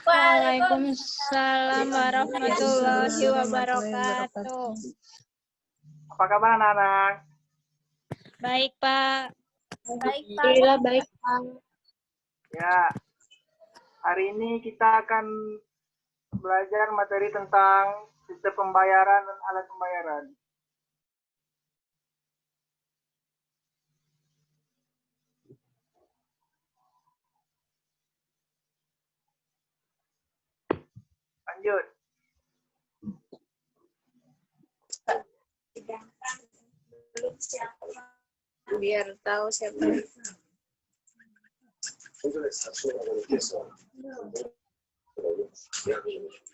Waalaikumsalam warahmatullahi wabarakatuh. Apa kabar anak-anak? Baik, Pak. Baik, Pak. Alhamdulillah baik, Pak. Ya, hari ini kita akan belajar materi tentang sistem pembayaran dan alat pembayaran. Lanjut. Biar tahu siapa.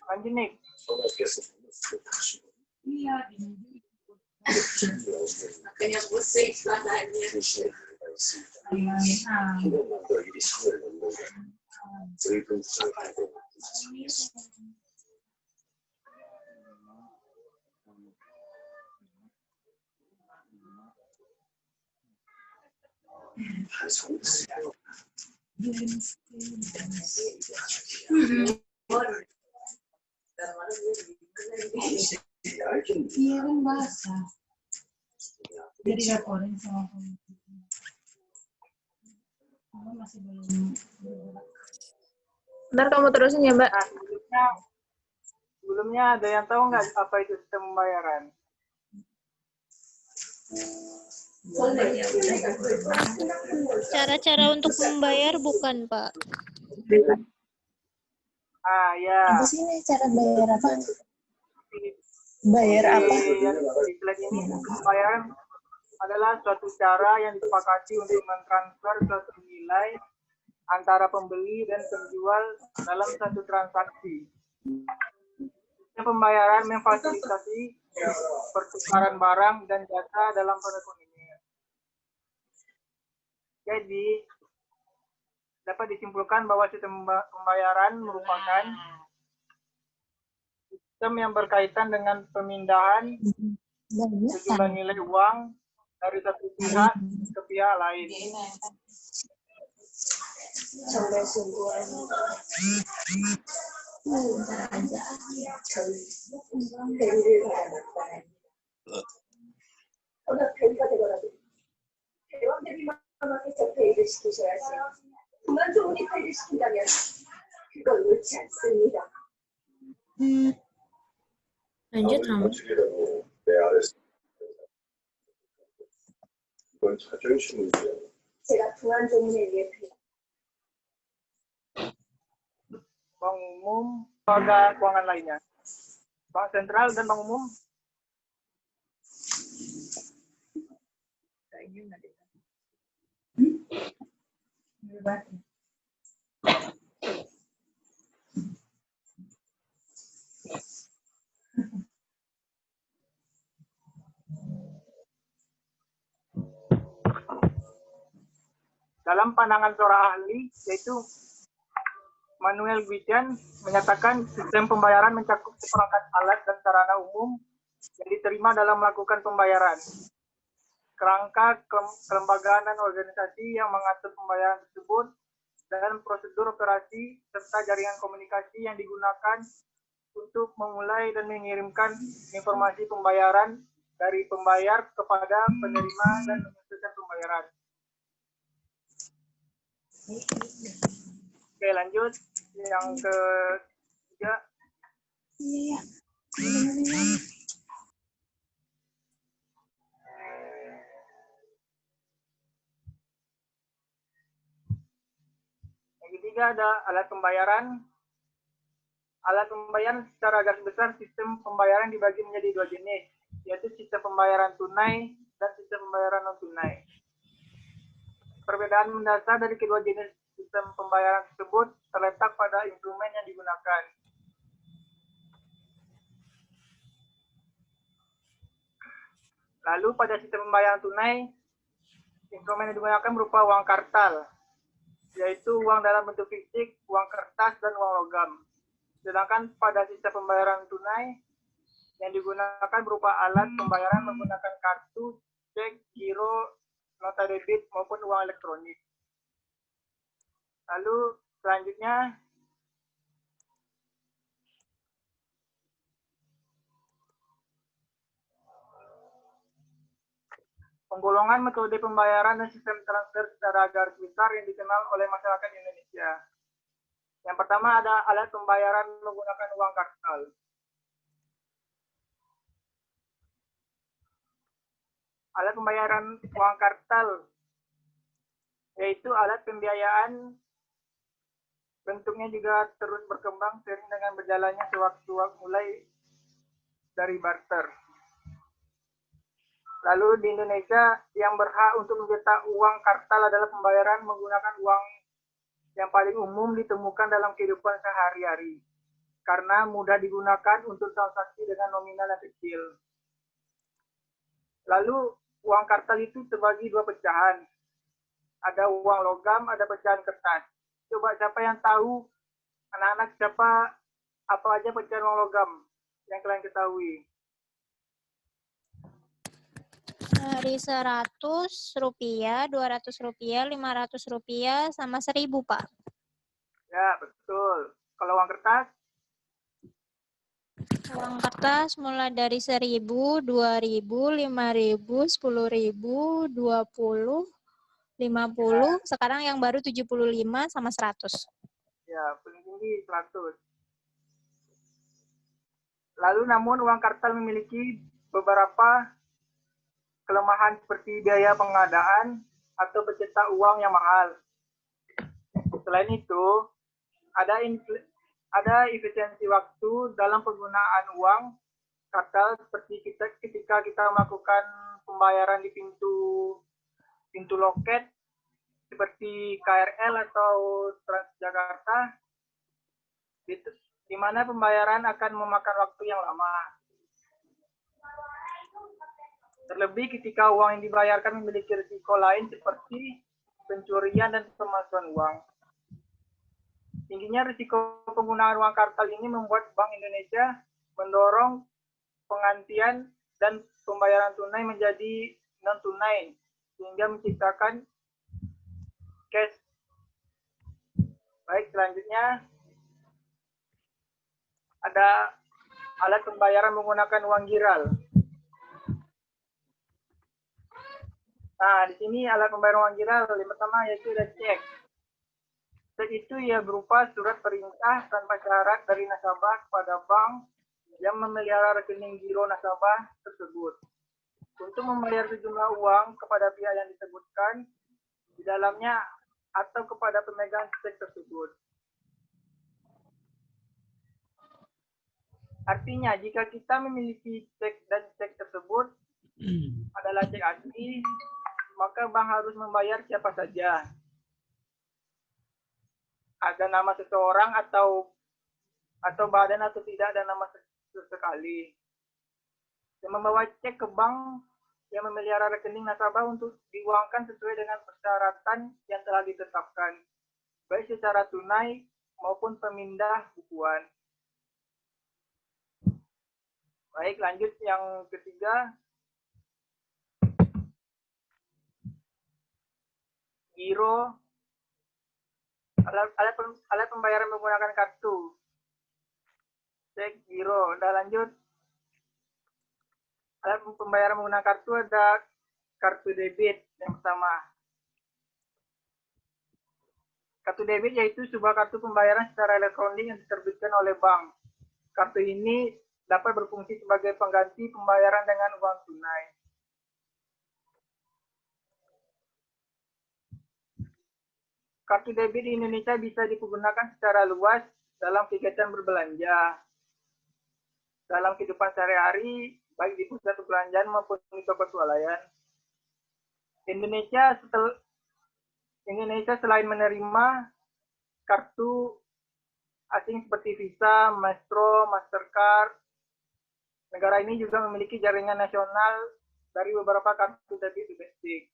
Lanjut nih. Makanya pusing badannya. Iya kan basah. Jadi laporin sama komite. Masih belum. Ntar kamu terusin ya, Mbak. Nah, sebelumnya ada yang tahu nggak apa itu sistem pembayaran? Cara-cara untuk membayar bukan, Pak? Ah, ya. Apa sih ini cara bayar apa? Bayar apa? Di slide ini pembayaran adalah suatu cara yang disepakati untuk mentransfer suatu nilai antara pembeli dan penjual dalam satu transaksi. Sistem pembayaran memfasilitasi pertukaran barang dan jasa dalam perekonomian. Jadi, dapat disimpulkan bahwa sistem pembayaran merupakan sistem yang berkaitan dengan pemindahan sejumlah nilai uang dari satu pihak ke pihak lain. Sampai sungguhan. Bentar aja. 대왕대비만하게 접대일을 시키셔야지. 그만 좋은 일을 시킨다면 그건 옳지 않습니다. Lanjut, Ram. 이건 자존심 문제야. 제가 중앙 조문에 의해 Bank umum, lembaga keuangan lainnya. Bank sentral dan bank umum. Dalam pandangan seorang ahli, yaitu Manuel Guijan, menyatakan sistem pembayaran mencakup seperangkat alat dan sarana umum yang diterima dalam melakukan pembayaran. Kerangka kelembagaan dan organisasi yang mengatur pembayaran tersebut dan prosedur operasi serta jaringan komunikasi yang digunakan untuk memulai dan mengirimkan informasi pembayaran dari pembayar kepada penerima dan menyelesaikan pembayaran. Oke, lanjut yang ketiga. Yang ketiga ada alat pembayaran. Alat pembayaran secara garis besar sistem pembayaran dibagi menjadi dua jenis, yaitu sistem pembayaran tunai dan sistem pembayaran non tunai. Perbedaan mendasar dari kedua jenis sistem pembayaran tersebut terletak pada instrumen yang digunakan. Lalu pada sistem pembayaran tunai, instrumen yang digunakan berupa uang kartal, yaitu uang dalam bentuk fisik, uang kertas, dan uang logam. Sedangkan pada sistem pembayaran tunai, yang digunakan berupa alat pembayaran menggunakan kartu, cek, giro, nota debit, maupun uang elektronik. Lalu selanjutnya Penggolongan metode pembayaran dan sistem transfer secara garis besar yang dikenal oleh masyarakat Indonesia. Yang pertama ada alat pembayaran menggunakan uang kartal. Alat pembayaran uang kartal yaitu alat pembiayaan, bentuknya juga terus berkembang seiring dengan berjalannya sewaktu mulai dari barter. Lalu di Indonesia yang berhak untuk mencetak uang kartal adalah pembayaran menggunakan uang yang paling umum ditemukan dalam kehidupan sehari-hari karena mudah digunakan untuk transaksi dengan nominal yang kecil. Lalu uang kartal itu terbagi dua pecahan. Ada uang logam, ada pecahan kertas. Coba siapa yang tahu, anak-anak siapa apa aja pecahan uang logam yang kalian ketahui? Dari 100 rupiah, 200 rupiah, 500 rupiah, sama 1.000, Pak. Ya, betul. Kalau uang kertas? Uang kertas mulai dari 1.000, 2.000, 5.000, 10.000, 20, 50, sekarang yang baru 75 sama 100. Ya, paling tinggi 100. Lalu namun uang kartal memiliki beberapa kelemahan seperti biaya pengadaan atau pencetak uang yang mahal. Selain itu, ada efisiensi waktu dalam penggunaan uang kartal seperti ketika kita melakukan pembayaran di pintu loket seperti KRL atau Transjakarta, di mana pembayaran akan memakan waktu yang lama. Terlebih ketika uang yang dibayarkan memiliki risiko lain seperti pencurian dan pemalsuan uang. Tingginya risiko penggunaan uang kartal ini membuat Bank Indonesia mendorong penggantian dan pembayaran tunai menjadi non-tunai, sehingga menciptakan cash. Baik, selanjutnya ada alat pembayaran menggunakan uang giral. Nah, di sini alat pembayaran uang giral yang pertama yaitu ada cek. Cek itu ya berupa surat perintah tanpa syarat dari nasabah kepada bank yang memelihara rekening giro nasabah tersebut untuk membayar sejumlah uang kepada pihak yang disebutkan di dalamnya atau kepada pemegang cek tersebut. Artinya, jika kita memiliki cek dan cek tersebut adalah cek asli, maka bank harus membayar siapa saja. Ada nama seseorang atau badan atau tidak ada nama sesekali. Dan membawa cek ke bank yang memelihara rekening nasabah untuk diuangkan sesuai dengan persyaratan yang telah ditetapkan, baik secara tunai maupun pemindah bukuan. Baik, lanjut yang ketiga. Giro, alat pembayaran menggunakan kartu. Cek, giro. Udah lanjut. Alat pembayaran menggunakan kartu ada kartu debit yang pertama. Kartu debit yaitu sebuah kartu pembayaran secara elektronik yang diterbitkan oleh bank. Kartu ini dapat berfungsi sebagai pengganti pembayaran dengan uang tunai. Kartu debit di Indonesia bisa digunakan secara luas dalam kegiatan berbelanja, dalam kehidupan sehari-hari, baik di pusat perbelanjaan maupun di toko swalayan. Indonesia selain menerima kartu asing seperti Visa, Maestro, Mastercard, negara ini juga memiliki jaringan nasional dari beberapa kartu debit domestik.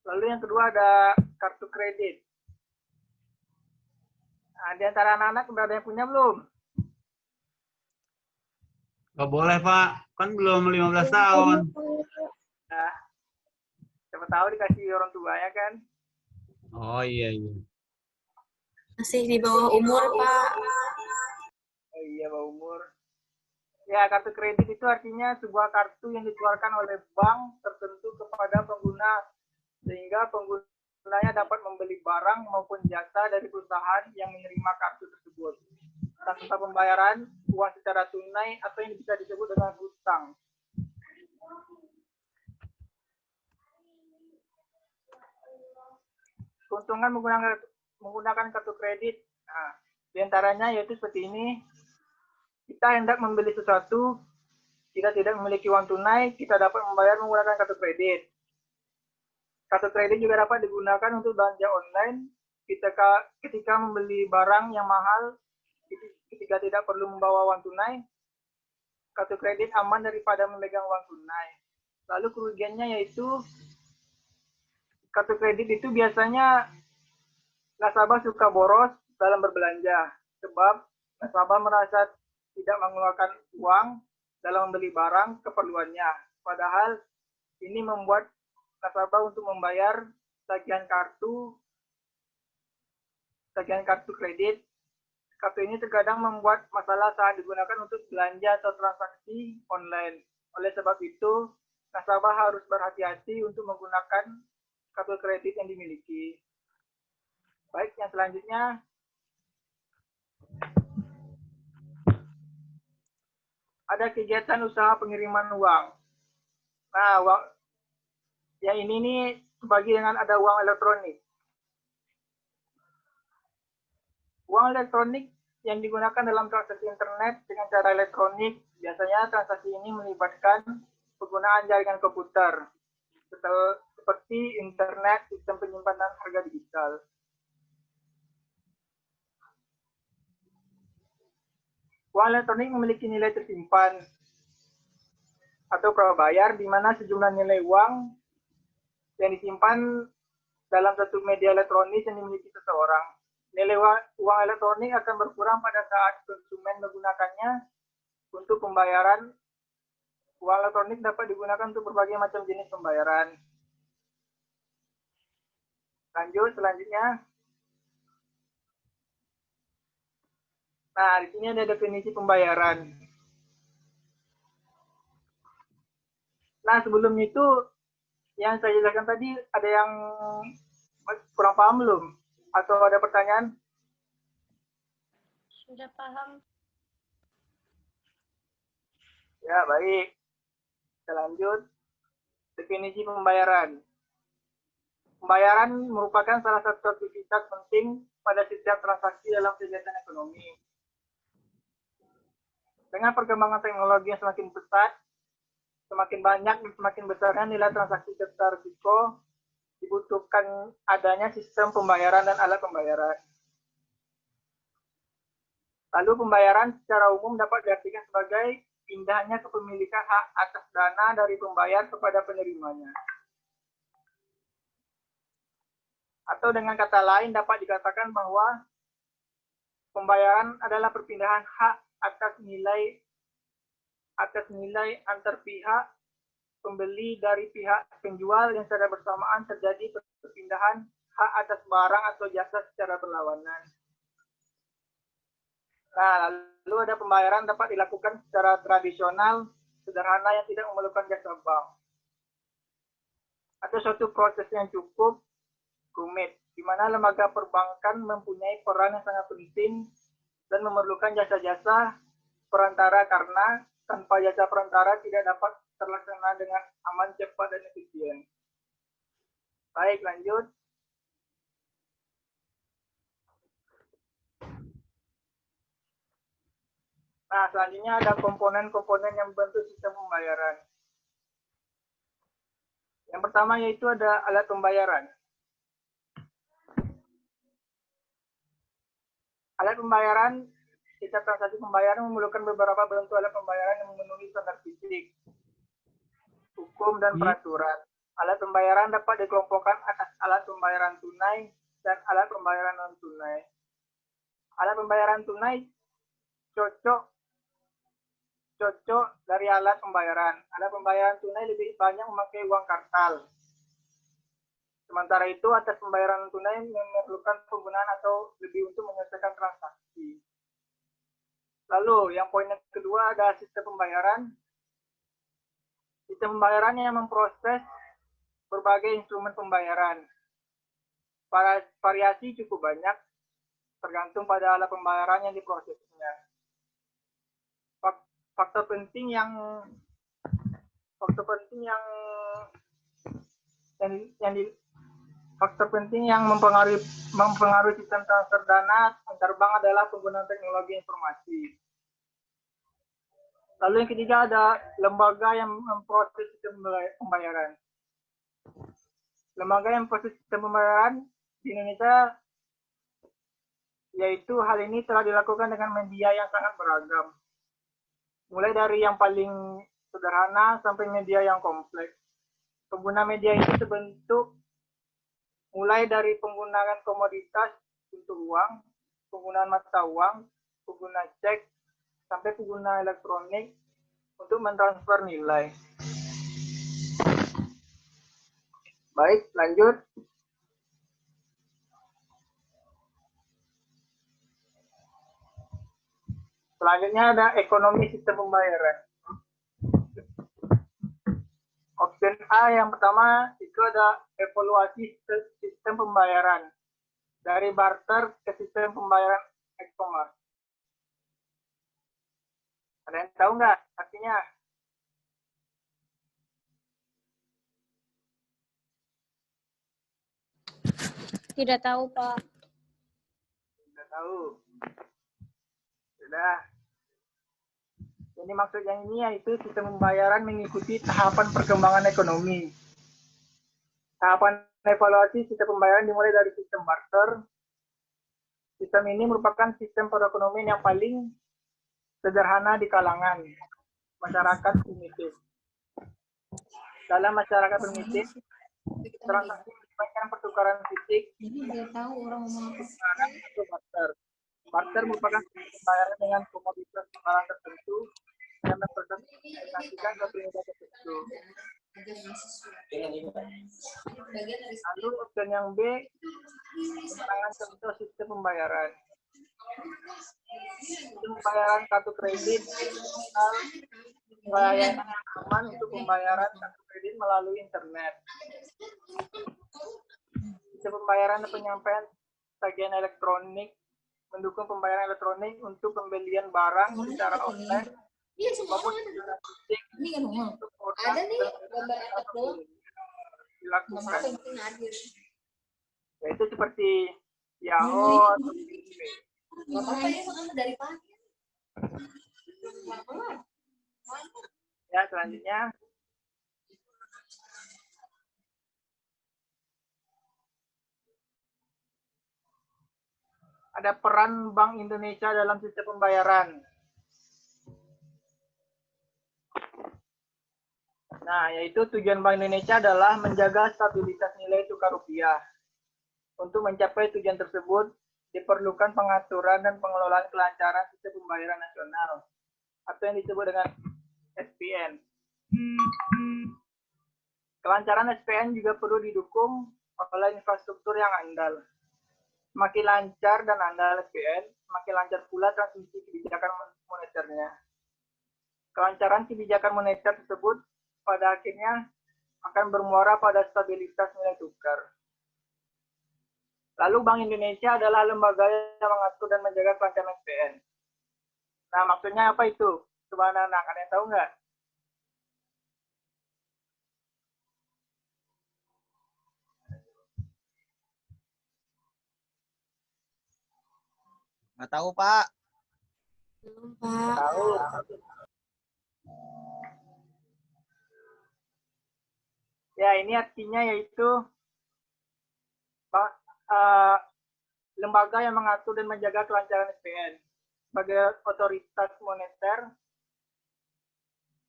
Lalu yang kedua ada kartu kredit. Nah, di antara anak-anak sudah ada yang punya belum? Nggak boleh, Pak. Kan belum 15 tahun. Nah, siapa tahu dikasih orang tuanya kan? Oh iya. Masih di bawah umur, Pak. Oh iya, bawah umur. Ya, kartu kredit itu artinya sebuah kartu yang dikeluarkan oleh bank tertentu kepada pengguna sehingga penggunanya dapat membeli barang maupun jasa dari perusahaan yang menerima kartu tersebut tanpa pembayaran uang secara tunai atau yang bisa disebut dengan hutang. Keuntungan menggunakan kartu kredit, nah, diantaranya yaitu seperti ini. Kita hendak membeli sesuatu, kita tidak memiliki uang tunai, kita dapat membayar menggunakan kartu kredit. Kartu kredit juga dapat digunakan untuk belanja online ketika membeli barang yang mahal, ketika tidak perlu membawa uang tunai. Kartu kredit aman daripada memegang uang tunai. Lalu kerugiannya yaitu kartu kredit itu biasanya nasabah suka boros dalam berbelanja sebab nasabah merasa tidak mengeluarkan uang dalam membeli barang keperluannya. Padahal ini membuat nasabah untuk membayar tagihan kartu kredit. Kartu ini terkadang membuat masalah saat digunakan untuk belanja atau transaksi online. Oleh sebab itu, nasabah harus berhati-hati untuk menggunakan kartu kredit yang dimiliki. Baik, yang selanjutnya. Ada kegiatan usaha pengiriman uang. Nah, yang ini nih terbagi dengan ada uang elektronik. Uang elektronik yang digunakan dalam transaksi internet dengan cara elektronik, biasanya transaksi ini melibatkan penggunaan jaringan komputer, seperti internet, sistem penyimpanan harga digital. Uang elektronik memiliki nilai tersimpan atau prabayar, di mana sejumlah nilai uang yang disimpan dalam satu media elektronik yang dimiliki seseorang. Nilai uang elektronik akan berkurang pada saat konsumen menggunakannya untuk pembayaran. Uang elektronik dapat digunakan untuk berbagai macam jenis pembayaran. Lanjut, selanjutnya. Nah, di sini ada definisi pembayaran. Nah, sebelum itu, yang saya jelaskan tadi, ada yang kurang paham belum? Atau ada pertanyaan? Sudah paham. Ya, baik. Kita lanjut. Definisi pembayaran. Pembayaran merupakan salah satu aktivitas penting pada setiap transaksi dalam kegiatan ekonomi. Dengan perkembangan teknologi yang semakin pesat, semakin banyak dan semakin besarnya nilai transaksi serta risiko, dibutuhkan adanya sistem pembayaran dan alat pembayaran. Lalu pembayaran secara umum dapat diartikan sebagai pindahnya kepemilikan hak atas dana dari pembayar kepada penerimanya. Atau dengan kata lain dapat dikatakan bahwa pembayaran adalah perpindahan hak atas nilai antar pihak pembeli dari pihak penjual yang secara bersamaan terjadi perpindahan hak atas barang atau jasa secara berlawanan. Nah, lalu ada pembayaran dapat dilakukan secara tradisional, sederhana yang tidak memerlukan jasa bank. Atau suatu proses yang cukup rumit, di mana lembaga perbankan mempunyai peran yang sangat penting dan memerlukan jasa-jasa perantara karena tanpa jasa perantara tidak dapat terlaksana dengan aman, cepat, dan efisien. Baik, lanjut. Nah, selanjutnya ada komponen-komponen yang membentuk sistem pembayaran. Yang pertama yaitu ada alat pembayaran. Alat pembayaran, setiap transaksi pembayaran memerlukan beberapa bentuk alat pembayaran yang memenuhi standar fisik, hukum, dan peraturan. Alat pembayaran dapat dikelompokkan atas alat pembayaran tunai dan alat pembayaran non-tunai. Alat pembayaran tunai cocok dari alat pembayaran. Alat pembayaran tunai lebih banyak memakai uang kartal. Sementara itu, atas pembayaran tunai memerlukan penggunaan atau lebih untuk menyelesaikan transaksi. Lalu yang poin yang kedua ada sistem pembayaran. Sistem pembayaran yang memproses berbagai instrumen pembayaran. Variasi cukup banyak tergantung pada alat pembayaran yang diprosesnya. Faktor penting yang mempengaruhi sistem transfer dana antar bank adalah penggunaan teknologi informasi. Lalu yang ketiga ada lembaga yang memproses sistem pembayaran. Lembaga yang memproses sistem pembayaran di Indonesia, yaitu hal ini telah dilakukan dengan media yang sangat beragam. Mulai dari yang paling sederhana sampai media yang kompleks. Pengguna media itu terbentuk mulai dari penggunaan komoditas untuk uang, penggunaan mata uang, pengguna cek, sampai pengguna elektronik untuk mentransfer nilai. Baik, lanjut. Selanjutnya ada ekonomi sistem pembayaran. Option A yang pertama itu ada evaluasi sistem pembayaran dari barter ke sistem pembayaran e-commerce. Ada yang tahu nggak artinya? Tidak tahu, Pak. Tidak tahu. Sudah. Jadi maksud yang ini yaitu sistem pembayaran mengikuti tahapan perkembangan ekonomi. Tahapan evaluasi sistem pembayaran dimulai dari sistem barter. Sistem ini merupakan sistem perekonomian yang paling sederhana di kalangan masyarakat primitif. Dalam masyarakat primitif, transaksi melibatkan pertukaran fisik atau barter. Barter merupakan pembayaran dengan komoditas barang tertentu yang mempresentasikan suatu nilai tertentu. Lalu opsi yang B, keterangan contoh sistem pembayaran. Sistem pembayaran kartu kredit, pelayanan yang aman untuk pembayaran kartu kredit melalui internet. Sistem pembayaran dan penyampaian tagihan elektronik mendukung pembayaran elektronik untuk pembelian barang secara online maupun secara fisik untuk produk dilakukan. Yaitu seperti Yahoo atau ya, selanjutnya ada peran Bank Indonesia dalam sistem pembayaran. Nah, yaitu tujuan Bank Indonesia adalah menjaga stabilitas nilai tukar rupiah. Untuk mencapai tujuan tersebut, diperlukan pengaturan dan pengelolaan kelancaran sistem pembayaran nasional, atau yang disebut dengan SPN. Kelancaran SPN juga perlu didukung oleh infrastruktur yang andal. Semakin lancar dan andal SPN, semakin lancar pula transmisi kebijakan moneternya. Kelancaran kebijakan moneter tersebut pada akhirnya akan bermuara pada stabilitas nilai tukar. Lalu Bank Indonesia adalah lembaga yang mengatur dan menjaga kelancaran SPN. Nah, maksudnya apa itu? Coba anak-anak, ada yang tahu nggak? Nggak tahu, Pak. Belum, Pak. Tahu. Ya, ini artinya yaitu lembaga yang mengatur dan menjaga kelancaran SPN. Sebagai otoritas moneter,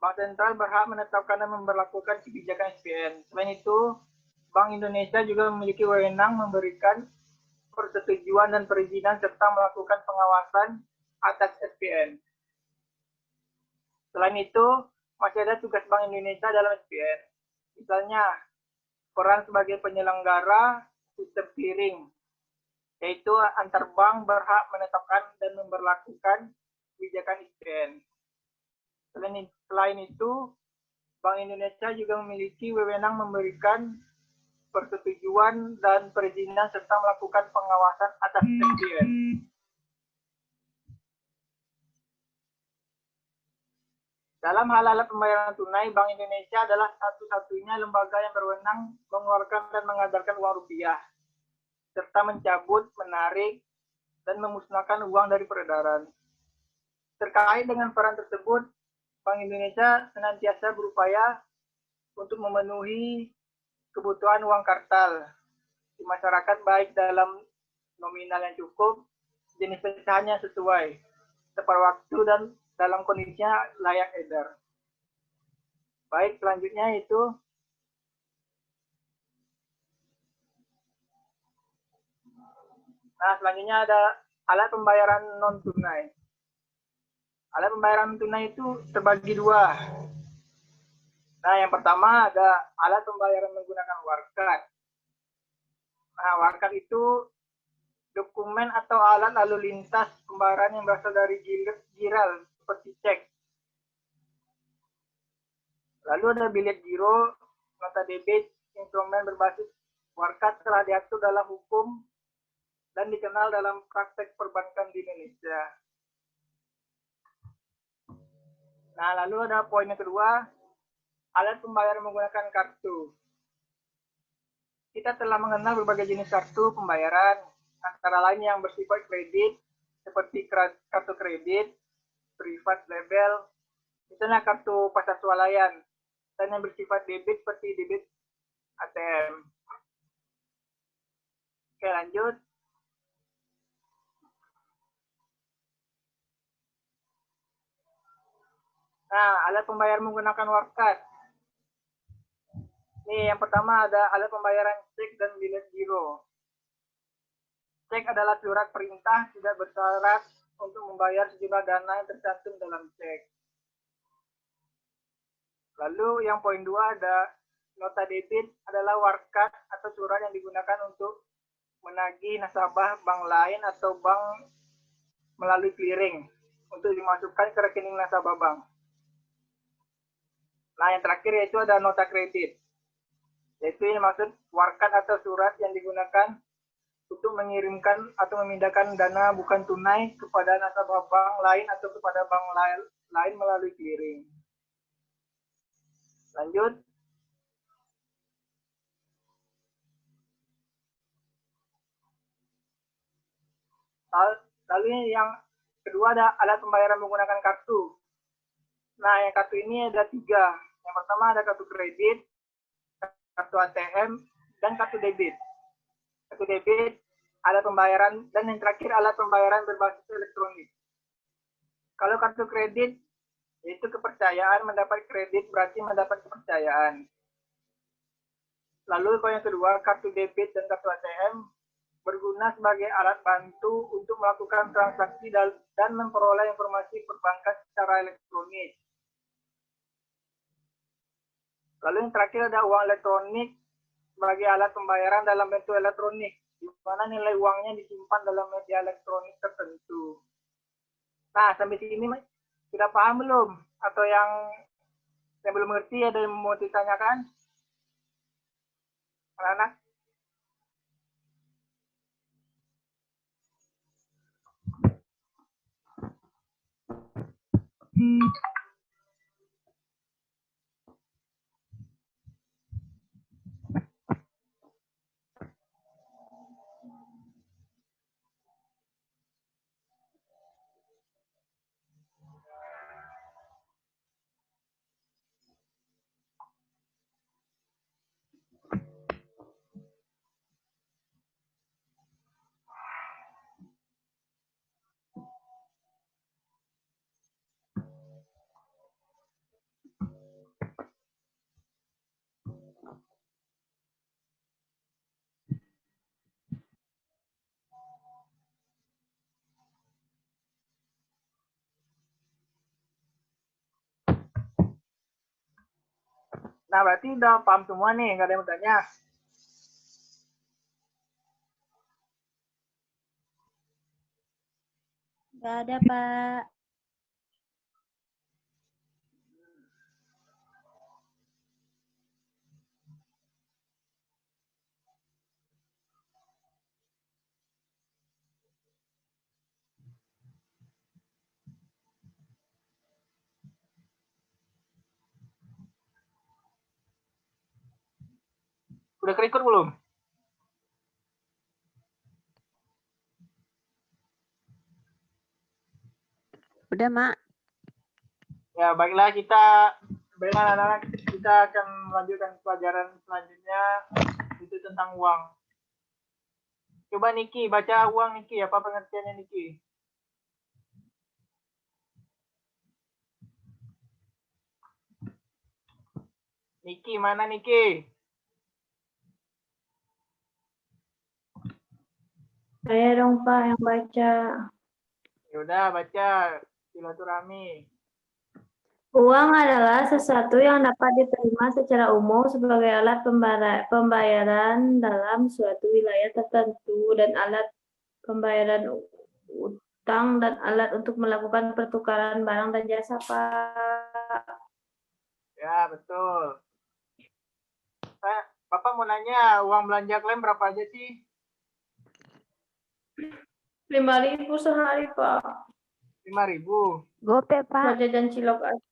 Bank Sentral berhak menetapkan dan memberlakukan kebijakan SPN. Selain itu, Bank Indonesia juga memiliki wewenang memberikan persetujuan dan perizinan serta melakukan pengawasan atas SPN. Selain itu, masih ada tugas Bank Indonesia dalam SPN. Misalnya, peran sebagai penyelenggara sistem clearing, yaitu antar bank berhak menetapkan dan memberlakukan kebijakan IPN. Selain itu, Bank Indonesia juga memiliki wewenang memberikan persetujuan dan perizinan serta melakukan pengawasan atas IPN. Dalam hal alat pembayaran tunai, Bank Indonesia adalah satu-satunya lembaga yang berwenang mengeluarkan dan mengedarkan uang rupiah, serta mencabut, menarik, dan memusnahkan uang dari peredaran. Terkait dengan peran tersebut, Bank Indonesia senantiasa berupaya untuk memenuhi kebutuhan uang kartal di masyarakat, baik dalam nominal yang cukup, jenis pecahannya sesuai, tepat waktu, dan dalam kondisinya layak edar. Baik, selanjutnya itu selanjutnya ada alat pembayaran non tunai. Alat pembayaran tunai itu terbagi dua. Nah, yang pertama ada alat pembayaran menggunakan warkat. Nah, warkat itu dokumen atau alat lalu lintas pembayaran yang berasal dari giral seperti cek. Lalu ada bilet giro, nota debit, instrumen berbasis warkat telah diatur dalam hukum dan dikenal dalam praktek perbankan di Indonesia. Nah, lalu ada poin yang kedua, alat pembayaran menggunakan kartu. Kita telah mengenal berbagai jenis kartu pembayaran, antara lain yang bersifat kredit, seperti kartu kredit, privat label, misalnya kartu pasar swalayan, dan yang bersifat debit seperti debit ATM. Oke, lanjut. Nah, alat pembayaran menggunakan warkat. Nih, yang pertama ada alat pembayaran cek dan bilet giro. Cek adalah surat perintah tidak bersyarat untuk membayar sejumlah dana yang tercantum dalam cek. Lalu yang poin 2 ada nota debit adalah warkat atau surat yang digunakan untuk menagih nasabah bank lain atau bank melalui clearing untuk dimasukkan ke rekening nasabah bank. Nah, yang terakhir yaitu ada nota kredit, yaitu yang maksud warkat atau surat yang digunakan untuk mengirimkan atau memindahkan dana bukan tunai kepada nasabah bank lain atau kepada bank lain melalui clearing. Lanjut. Lalu yang kedua ada alat pembayaran menggunakan kartu. Nah, yang kartu ini ada 3. Yang pertama ada kartu kredit, kartu ATM, dan kartu debit. Kartu debit, alat pembayaran, dan yang terakhir alat pembayaran berbasis elektronik. Kalau kartu kredit, yaitu kepercayaan, mendapat kredit berarti mendapat kepercayaan. Lalu kalau yang kedua, kartu debit dan kartu ATM berguna sebagai alat bantu untuk melakukan transaksi dan memperoleh informasi perbankan secara elektronik. Lalu yang terakhir ada uang elektronik sebagai alat pembayaran dalam bentuk elektronik, di mana nilai uangnya disimpan dalam media elektronik tertentu. Nah, sampai sini sudah paham belum? Atau yang belum mengerti ada yang mau ditanyakan? Anak-anak? Nah, berarti udah paham semua nih, nggak ada yang mau tanya. Nggak ada, Pak. Udah keikut belum? Udah, Mak. Ya, baiklah baiklah anak-anak, kita akan melanjutkan pelajaran selanjutnya, itu tentang uang. Coba Niki, baca uang Niki, apa pengertiannya Niki? Niki, mana Niki? Saya dong Pak yang baca. Yaudah, baca silaturahmi. Uang adalah sesuatu yang dapat diterima secara umum sebagai alat pembayaran dalam suatu wilayah tertentu dan alat pembayaran utang dan alat untuk melakukan pertukaran barang dan jasa, Pak. Ya, betul. Bapak mau nanya, uang belanja klaim berapa aja sih? 5.000 sehari, Pak. 5.000. Gope, Pak. Buat jajan cilok aja.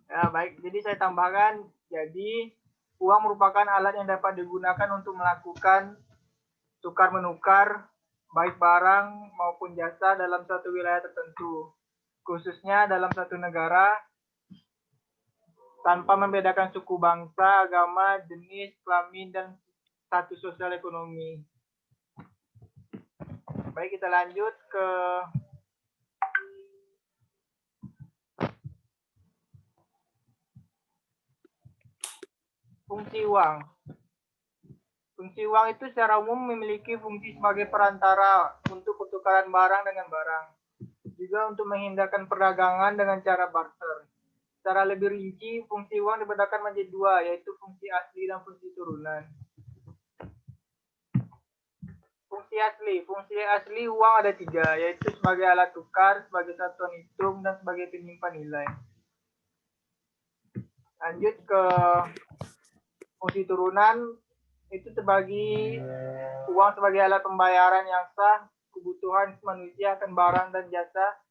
Ya, baik. Jadi saya tambahkan, jadi uang merupakan alat yang dapat digunakan untuk melakukan tukar-menukar baik barang maupun jasa dalam suatu wilayah tertentu, khususnya dalam satu negara, tanpa membedakan suku, bangsa, agama, jenis, kelamin, dan status sosial ekonomi. Baik, kita lanjut ke fungsi uang. Fungsi uang itu secara umum memiliki fungsi sebagai perantara untuk pertukaran barang dengan barang. Juga untuk menghindarkan perdagangan dengan cara barter. Secara lebih rinci, fungsi uang dibedakan menjadi dua, yaitu fungsi asli dan fungsi turunan. Fungsi asli uang ada 3, yaitu sebagai alat tukar, sebagai satuan hitung, dan sebagai penyimpan nilai. Lanjut ke fungsi turunan, itu sebagai uang sebagai alat pembayaran yang sah, kebutuhan manusia akan barang dan jasa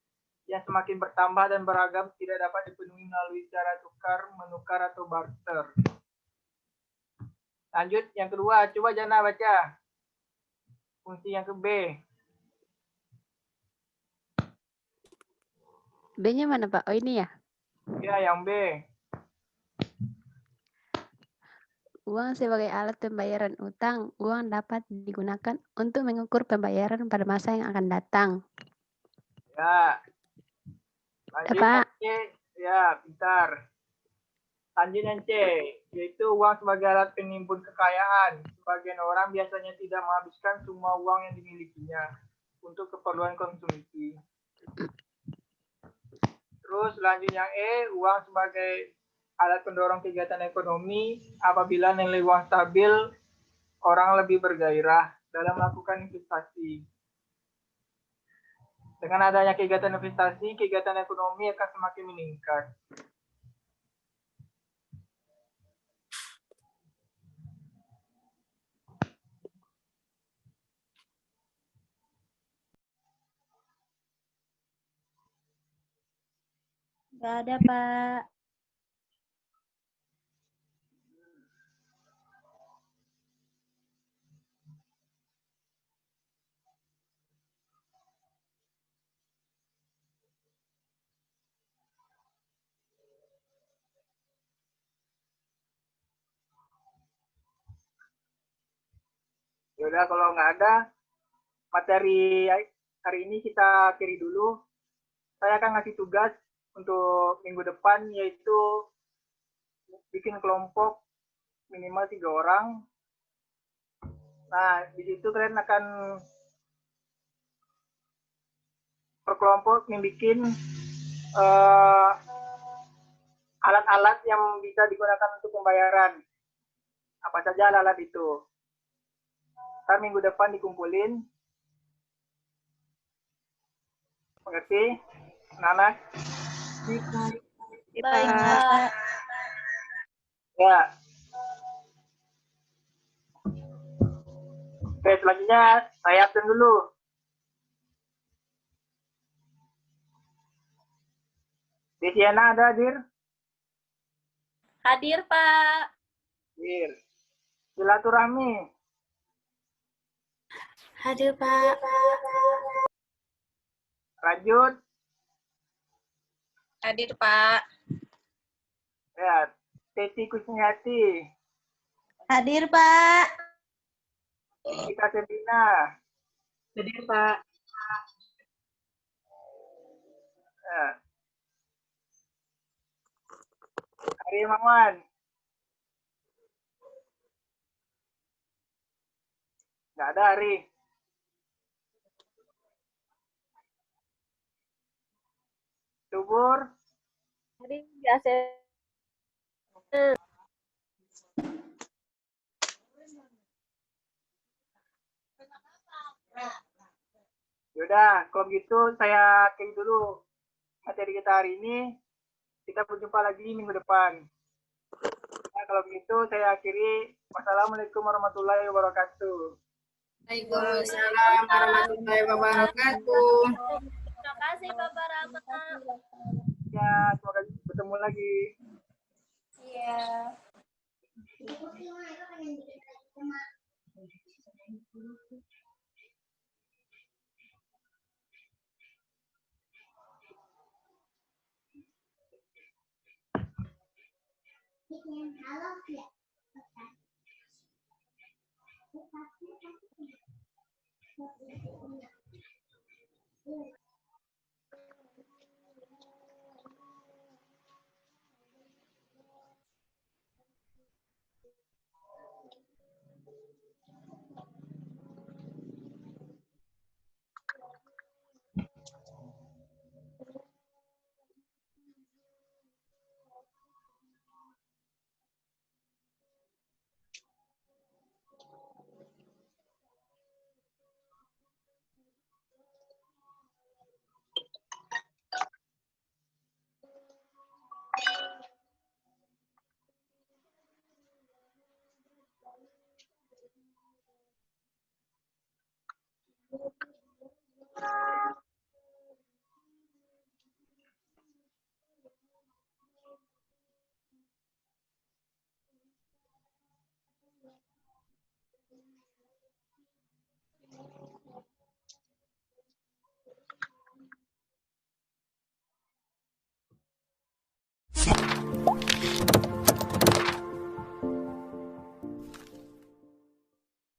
yang semakin bertambah dan beragam tidak dapat dipenuhi melalui cara tukar, menukar, atau barter. Lanjut, yang kedua, coba Jana baca. Fungsi yang ke B. B-nya mana, Pak? Oh, ini ya? Ya, yang B. Uang sebagai alat pembayaran utang. Uang dapat digunakan untuk mengukur pembayaran pada masa yang akan datang. Ya. Lanjut Pak. yang C. Ya, pintar. Lanjut yang C, yaitu uang sebagai alat penimbun kekayaan. Sebagian orang biasanya tidak menghabiskan semua uang yang dimilikinya untuk keperluan konsumsi. Terus lanjut yang E, uang sebagai alat pendorong kegiatan ekonomi. Apabila nilai uang stabil, orang lebih bergairah dalam melakukan investasi. Dengan adanya kegiatan investasi, kegiatan ekonomi akan semakin meningkat. Nggak ada, Pak. Yaudah, kalau nggak ada, materi hari ini kita akhiri dulu. Saya akan ngasih tugas untuk minggu depan, yaitu bikin kelompok minimal 3 orang. Nah, di situ kalian akan berkelompok membuat alat-alat yang bisa digunakan untuk pembayaran. Apa saja alat-alat itu. Ntar minggu depan dikumpulin. Mengerti? Anak-anak? Baik, Pak. Ya. Oke, selanjutnya saya absen dulu. Desiana ada hadir? Hadir, Pak. Hadir. Silaturahmi. Hadir, Pak. Lanjut. Hadir, Pak. Ya, Teti Kusniati. Hadir, Pak. Kita Sebina. Hadir, Pak. Ya. Ari Mawan. Nggak ada Ari. Subur. Hadir, biasa. Yaudah, kalau gitu saya akhiri dulu materi kita hari ini. Kita berjumpa lagi minggu depan. Nah, kalau begitu saya akhiri. Wassalamualaikum warahmatullahi wabarakatuh. Waalaikumsalam warahmatullahi wabarakatuh. Terima kasih Bapak Rama. Ya, semoga bertemu lagi. Iya.